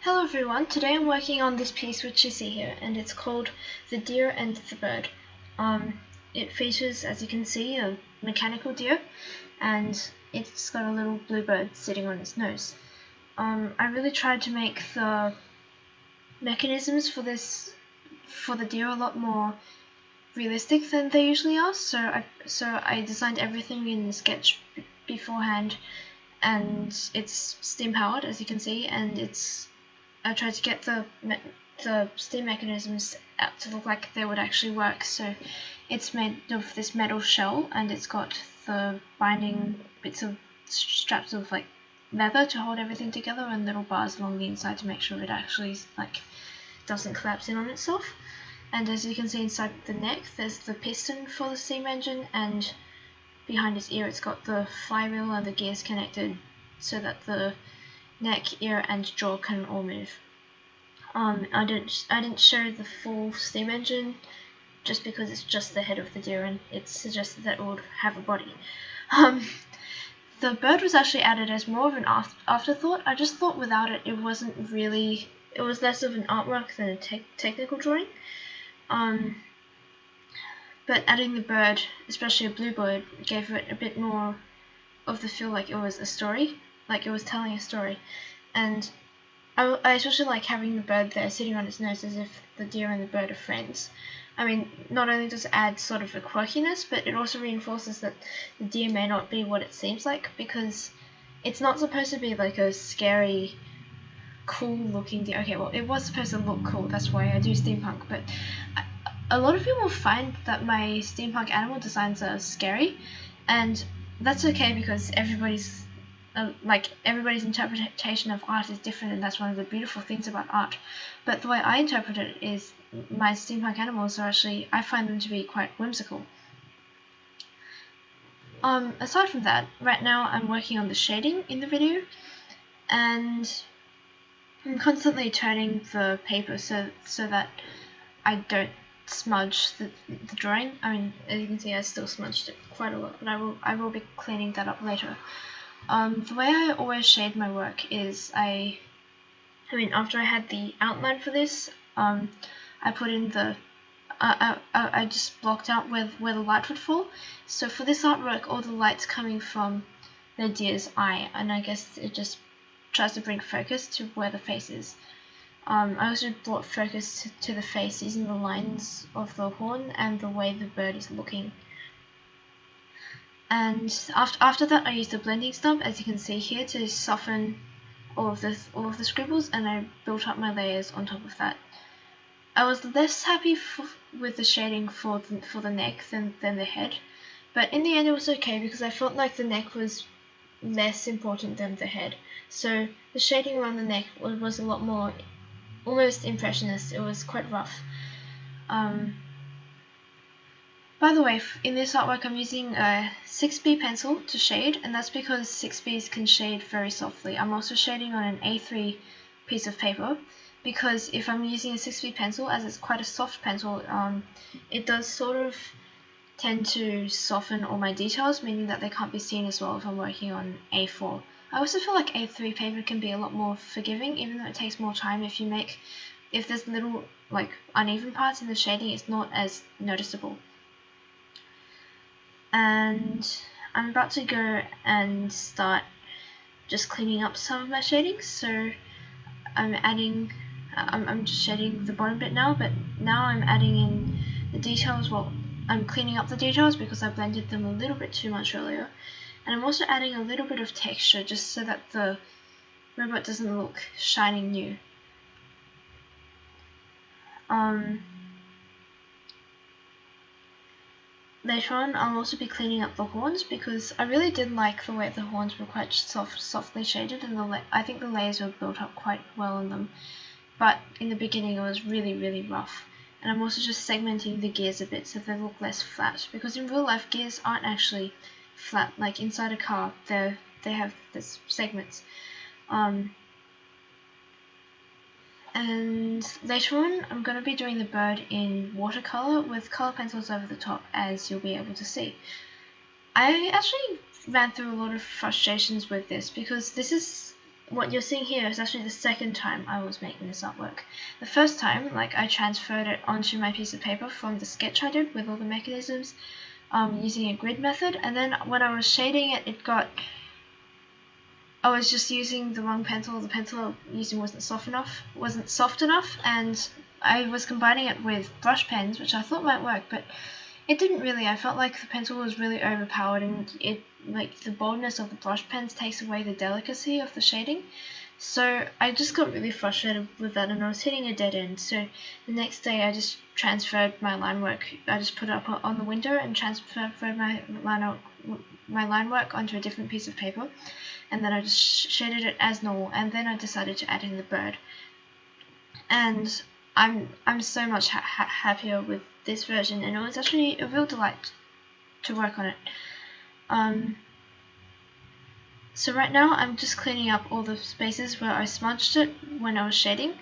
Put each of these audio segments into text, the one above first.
Hello everyone, today I'm working on this piece which you see here, and it's called The Deer and the Bird. It features, as you can see, a mechanical deer, and it's got a little blue bird sitting on its nose. I really tried to make the mechanisms for the deer a lot more realistic than they usually are, so I designed everything in the sketch beforehand, and it's steam powered, as you can see, and I tried to get the steam mechanisms out to look like they would actually work. So it's made of this metal shell, and it's got the binding bits of straps of like leather to hold everything together, and little bars along the inside to make sure it actually doesn't collapse in on itself. And as you can see inside the neck, there's the piston for the steam engine, and behind its ear it's got the flywheel and the gears connected so that the neck, ear and jaw can all move. I didn't show the full steam engine just because it's just the head of the deer and it suggested that it would have a body. The bird was actually added as more of an afterthought. I just thought without it, it was less of an artwork than a technical drawing. But adding the bird, especially a blue bird, gave it a bit more of the feel like it was a story, like it was telling a story. And I especially like having the bird there sitting on its nose as if the deer and the bird are friends. I mean, not only does it add sort of a quirkiness, but it also reinforces that the deer may not be what it seems like, because it's not supposed to be like a scary, cool looking deer. Okay, well, it was supposed to look cool, that's why I do steampunk, but a lot of people find that my steampunk animal designs are scary, and that's okay because everybody's interpretation of art is different, and that's one of the beautiful things about art. But the way I interpret it is my steampunk animals are actually, I find them to be quite whimsical. Aside from that, right now I'm working on the shading in the video, and I'm constantly turning the paper so that I don't smudge the drawing. I mean, as you can see, I still smudged it quite a lot, but I will be cleaning that up later. The way I always shade my work is after I had the outline for this, I put in I just blocked out where the light would fall. So for this artwork, all the light's coming from the deer's eye, and I guess it just tries to bring focus to where the face is. I also brought focus to the face using the lines of the horn and the way the bird is looking. And after that, I used the blending stump, as you can see here, to soften all of the scribbles, and I built up my layers on top of that. I was less happy with the shading for the neck than the head, but in the end it was okay because I felt like the neck was less important than the head. So the shading around the neck was a lot more almost impressionist. It was quite rough. By the way, in this artwork I'm using a 6B pencil to shade, and that's because 6Bs can shade very softly. I'm also shading on an A3 piece of paper, because if I'm using a 6B pencil, as it's quite a soft pencil, it does sort of tend to soften all my details, meaning that they can't be seen as well if I'm working on A4. I also feel like A3 paper can be a lot more forgiving, even though it takes more time. If there's little uneven parts in the shading, it's not as noticeable. And I'm about to go and start just cleaning up some of my shadings. So I'm just shading the bottom bit now, but now I'm adding in the details. Well, I'm cleaning up the details because I blended them a little bit too much earlier. And I'm also adding a little bit of texture just so that the robot doesn't look shiny new. Later on, I'll also be cleaning up the horns because I really did like the way the horns were quite softly shaded, and I think the layers were built up quite well on them. But in the beginning, it was really, really rough. And I'm also just segmenting the gears a bit so they look less flat, because in real life, gears aren't actually flat. Like inside a car, they have this segments. And later on, I'm going to be doing the bird in watercolor with color pencils over the top, as you'll be able to see. I actually ran through a lot of frustrations with this because this is what you're seeing here is actually the second time I was making this artwork. The first time, like, I transferred it onto my piece of paper from the sketch I did with all the mechanisms using a grid method, and then when I was shading it, I was just using the wrong pencil. The pencil I was using wasn't soft enough, and I was combining it with brush pens, which I thought might work, but it didn't really. I felt like the pencil was really overpowered, and the boldness of the brush pens takes away the delicacy of the shading. So I just got really frustrated with that, and I was hitting a dead end. So the next day I just transferred my line work. I just put it up on the window and transferred my line work onto a different piece of paper, and then I just shaded it as normal, and then I decided to add in the bird. And I'm so much happier with this version, and it was actually a real delight to work on it. So right now I'm just cleaning up all the spaces where I smudged it when I was shading.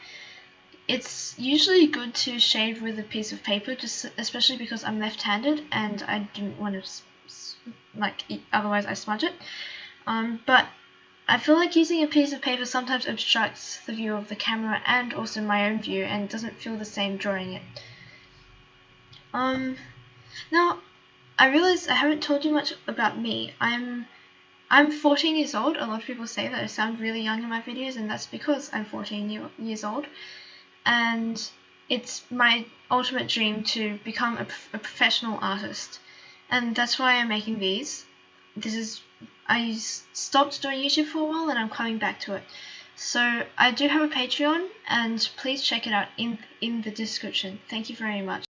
It's usually good to shade with a piece of paper, especially because I'm left-handed and I didn't want to otherwise I smudge it. But I feel like using a piece of paper sometimes obstructs the view of the camera and also my own view, and it doesn't feel the same drawing it. Now I realize I haven't told you much about me. I'm 14 years old. A lot of people say that I sound really young in my videos, and that's because I'm 14 years old. And it's my ultimate dream to become a professional artist. And that's why I'm making these. I stopped doing YouTube for a while, and I'm coming back to it. So I do have a Patreon, and please check it out in the description. Thank you very much.